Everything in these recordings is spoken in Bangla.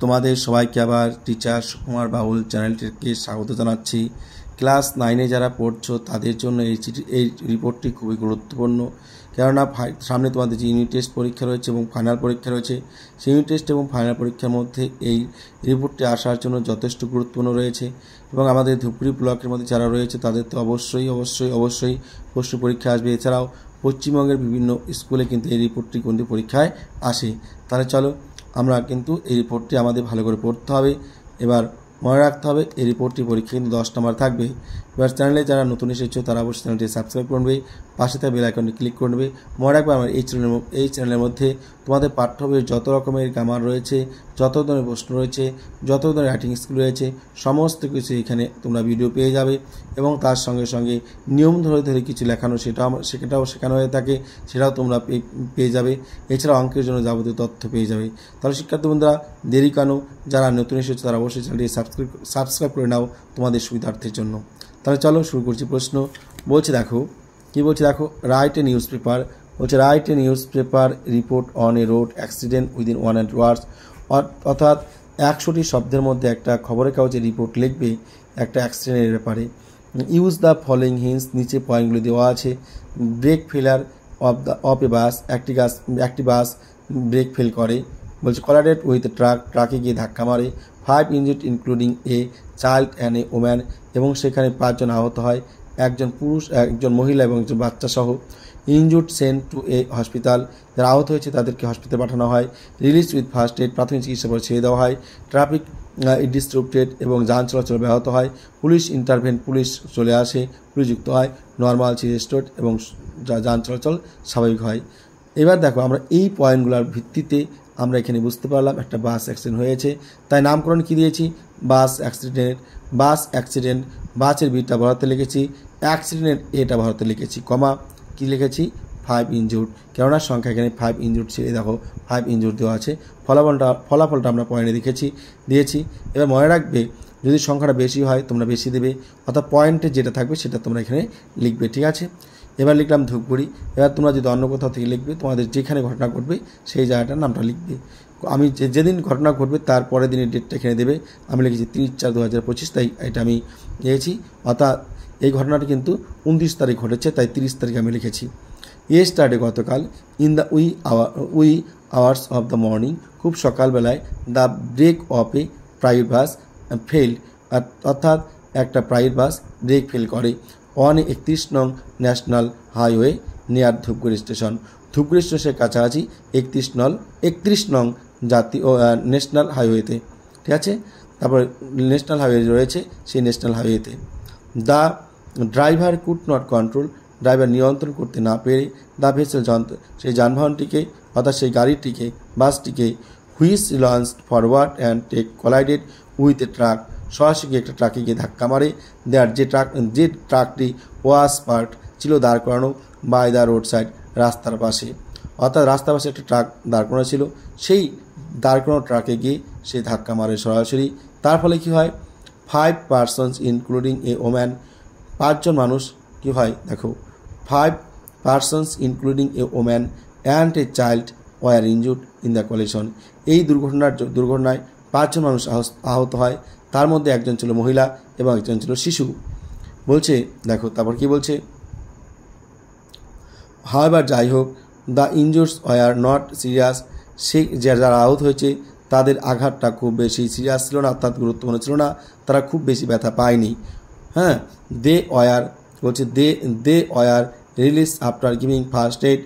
তোমাদের সবাইকে আবার টিচার সুকুমার বাউল চ্যানেলটিকে স্বাগত জানাচ্ছি। ক্লাস 9-এ যারা পড়ছো তাদের জন্য এই রিপোর্টটি খুবই গুরুত্বপূর্ণ, কেননা সামনে তোমাদের যে ইউনিট টেস্ট পরীক্ষা রয়েছে এবং ফাইনাল পরীক্ষা রয়েছে, সেই ইউনিট টেস্ট এবং ফাইনাল পরীক্ষার মধ্যে এই রিপোর্টটি আসার জন্য যথেষ্ট গুরুত্বপূর্ণ রয়েছে। এবং আমাদের ধুপগুড়ি ব্লকের মধ্যে যারা রয়েছে তাদের তো অবশ্যই প্রশ্ন পরীক্ষা আসবে। এছাড়াও পশ্চিমবঙ্গের বিভিন্ন স্কুলে কিন্তু এই রিপোর্টটি কিন্তু পরীক্ষায় আসে। তাহলে চলো আমরা কিন্তু এই রিপোর্টটি আমাদের ভালো করে পড়তে হবে। এবার মনে রাখতে হবে এই রিপোর্টটি পরীক্ষা কিন্তু 10 নম্বর থাকবে। এবার চ্যানেলে যারা নতুন এসেছো তারা অবশ্যই চ্যানেলটি সাবস্ক্রাইব করবে, পাশে থাকা বেল আইকনটি ক্লিক করবে। মনে রাখবে আমার এই চ্যানেলের মধ্যে তোমাদের পাঠ্য বইয়ের যত রকমের গ্রামার রয়েছে, যত ধরনের প্রশ্ন রয়েছে, যত ধরনের রাইটিং স্কিল রয়েছে, সমস্ত কিছু এখানে তোমরা ভিডিও পেয়ে যাবে। এবং তার সঙ্গে সঙ্গে নিয়ম ধরে কিছু লেখানো সেটাও শেখানো হয়ে থাকে, সেটাও তোমরা পেয়ে যাবে। এছাড়া অঙ্কের জন্য যাবতীয় তথ্য পেয়ে যাবে। তাহলে শিক্ষার্থী বন্ধুরা দেরি কেন, যারা নতুন এসেছে তারা অবশ্যই চ্যানেলটি সাবস্ক্রাইব করে নাও তোমাদের সুবিধার্থের জন্য। তাহলে চলো শুরু করছি। প্রশ্ন বলছে দেখো, রাইট এ নিউজ পেপার। বলছে write a news paper report on a road accident within 100 ওয়ার্ডস। অর্থাৎ 100টি শব্দের মধ্যে একটা খবরের কাগজে রিপোর্ট লিখবে একটা অ্যাক্সিডেন্টের ব্যাপারে। ইউজ দ্য ফলোইং হিন্টস, নিচে পয়েন্টগুলো দেওয়া আছে। ব্রেক ফেলার অফ এ বাস, একটি বাস ব্রেক ফেল করে। বলছে কোলাইডেড উইথ ট্রাকে গিয়ে ধাক্কা মারে। 5 injured including a child and a woman, এবং সেখানে 5 জন আহত হয়, একজন পুরুষ, একজন মহিলা এবং একজন বাচ্চা সহ। Injured sent to a hospital, যারা আহত হয়েছে তাদেরকে হসপিটালে পাঠানো হয়। রিলিজ উইথ ফার্স্ট এড, প্রাথমিক চিকিৎসা পরে ছেড়ে দেওয়া হয়। ট্রাফিক ডিসরুপ্টেড, এবং যান চলাচল ব্যাহত হয়। পুলিশ ইন্টারভেন, পুলিশ চলে আসে, পুলিশ যুক্ত হয়। নর্মাল রেস্টোর, এবং যান চলাচল স্বাভাবিক হয়। এবার দেখো আমরা এই পয়েন্টগুলোর ভিত্তিতে আমরা এখানে বুঝতে পারলাম একটা বাস অ্যাক্সিডেন্ট হয়েছে, তাই নামকরণ কী দিয়েছি, বাস অ্যাক্সিডেন্ট। বাসের বিটা ভারতে লিখেছি, অ্যাক্সিডেন্ট এটা ভারতে লিখেছি, কমা কি লিখেছি 5 ইনজুর্ড, কেননা সংখ্যা এখানে 5 ইনজুর্ড ছিল। দেখো 5 ইনজুর্ড দেওয়া আছে। ফলাফলটা আমরা পয়েন্টে দিয়েছি। এবার মনে রাখবে যদি সংখ্যাটা বেশি হয় তোমরা বেশি দেবে, অর্থাৎ পয়েন্টে যেটা থাকবে সেটা তোমরা এখানে লিখবে, ঠিক আছে। এবার লিখলাম ধূপগুড়ি। এবার তোমরা যদি অন্য কোথাও থেকে লিখবে, তোমাদের যেখানে ঘটনা ঘটবে সেই জায়গাটার নামটা লিখবে। আমি যেদিন ঘটনা ঘটবে তার পরের দিনের ডেটটা এখানে দেবে। আমি লিখেছি 30/4/2025, তাই এটা আমি লিখেছি। অর্থাৎ এই ঘটনাটা কিন্তু 29 তারিখ ঘটেছে, তাই 30 তারিখ আমি লিখেছি। ইয়েস্টারডে গতকাল, in the wee hours of the morning, খুব সকালবেলায়, the brake of a private bus fail, অর্থাৎ একটা প্রাইভেট বাস ব্রেক ফেল করে। অন 31 নং national highway near Dhupguri station, Dhupguri স্টেশনের কাছাকাছি 31 নং জাতীয় ন্যাশনাল হাইওয়েতে, ঠিক আছে। তারপর ন্যাশনাল হাইওয়ে রয়েছে, সেই ন্যাশনাল হাইওয়েতে। The driver could not control, driver নিয়ন্ত্রণ করতে না পেরে, দ্য ভেসেল সেই যানবাহনটিকে, অর্থাৎ সেই গাড়িটিকে, বাসটিকে, which launch forward and take collided with a truck, সরাসরি একটা ট্রাকে গিয়ে ধাক্কা মারে। যে ট্রাকটি ওয়াজ পার্ক ছিল দাঁড় করানো বাই দ্য রোড সাইড, রাস্তার পাশে, অর্থাৎ রাস্তার পাশে একটা ট্রাক দাঁড় করানো ছিল, সেই দাঁড় করানো ট্রাকে গিয়ে সে ধাক্কা মারে সরাসরি। তার ফলে কি হয়, 5 পার্সনস ইনক্লুডিং এ ওম্যান, 5 জন মানুষ কি হয় দেখো, 5 persons including a woman and a child were injured in the collision. এই দুর্ঘটনায় 5 জন মানুষ আহত হয়, তার মধ্যে একজন ছিল মহিলা এবং একজন ছিল শিশু। বলছে দেখো তারপর কি বলছে, হাওয়েভার যাই হোক, দ্য ইনজুরস ওয়ার নট সিরিয়াস, সে যারা আহত হয়েছে তাদের আঘাতটা খুব বেশি সিরিয়াস ছিল না, অর্থাৎ গুরুত্বপূর্ণ ছিল না, তারা খুব বেশি ব্যথা পায়নি। হ্যাঁ, they were release after giving first aid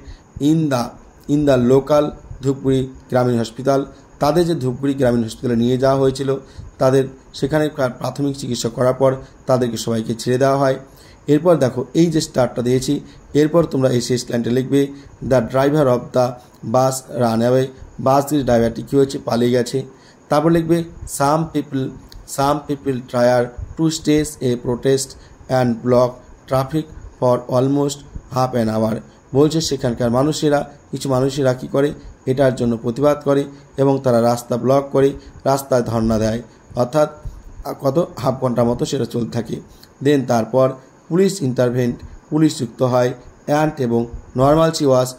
in the local Dhupguri গ্রামীণ হসপিটাল, তাদের যে ধূপগুড়ি গ্রামীণ হসপিটালে নিয়ে যাওয়া হয়েছিল, তাদের সেখানে প্রাথমিক চিকিৎসা করার পর তাদেরকে সবাইকে ছেড়ে দেওয়া হয়। এরপর দেখো এই যে স্টার্টটা দিয়েছি, এরপর তোমরা এই শেষ লাইনটা লিখবে, the driver of the bus ran away, বাসের ড্রাইভারটি কী হয়েছে, পালিয়ে গেছে। তারপর লিখবে some people tried to stage a protest and block traffic for almost half an hour. বলছে সেখানকার কিছু মানুষেরা কী করে, এটার জন্য প্রতিবাদ করে এবং তারা রাস্তা ব্লক করে, রাস্তায় ধর্ণা দেয়, অর্থাৎ হাফ ঘন্টা মতো সেটা চলতে থাকে। দেন তারপর পুলিশ ইন্টারভেন্ট, পুলিশ যুক্ত হয়, এবং নর্মালসি ওয়াজ,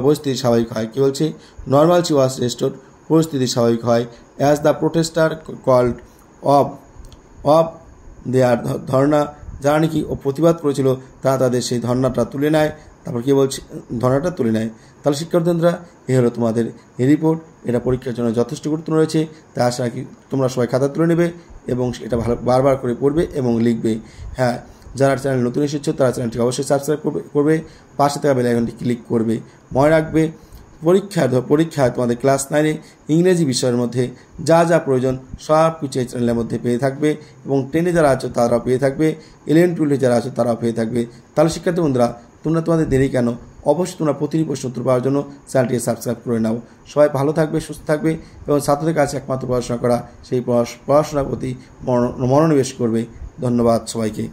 পরিস্থিতি স্বাভাবিক হয়। কী বলছে, নর্মালসি ওয়াজ রেস্টোর, পরিস্থিতি স্বাভাবিক হয়। As the protester called off their dharna, যারা নাকি প্রতিবাদ করেছিল তারা তাদের সেই ধর্নাটা তুলে নেয়। তারপর কী বলছে, ধর্নাটা তুলে নেয়। তাহলে শিক্ষার্থীরা এই হলো তোমাদের এই রিপোর্ট। এটা পরীক্ষার জন্য যথেষ্ট গুরুত্বপূর্ণ রয়েছে, তাই আশা রাখি তোমরা সবাই খাতা তুলে নেবে এবং এটা ভালো বারবার করে পড়বে এবং লিখবে। হ্যাঁ, যারা চ্যানেল নতুন এসেছো তারা চ্যানেলটি অবশ্যই সাবস্ক্রাইব করবে, পাশে থাকা বেল আইকনটি ক্লিক করবে। মনে রাখবে পরীক্ষায় তোমাদের ক্লাস 9-এ ইংরেজি বিষয়ের মধ্যে যা যা প্রয়োজন সব কিছু এই চ্যানেলের মধ্যে পেয়ে থাকবে এবং 10-এ যারা আছো তারাও পেয়ে থাকবে, 11-12-এ যারা আছো তারাও পেয়ে থাকবে। তাহলে শিক্ষার্থী বন্ধুরা, তোমাদের দেরি কেন? অবশ্যই তোমরা প্রতিটি প্রশ্ন উত্তর পাওয়ার জন্য চ্যানেলটিকে সাবস্ক্রাইব করে নাও। সবাই ভালো থাকবে, সুস্থ থাকবে এবং ছাত্রদের কাছে একমাত্র পড়াশোনা করা, সেই পড়াশোনার প্রতি মনোনিবেশ করবে। ধন্যবাদ সবাইকে।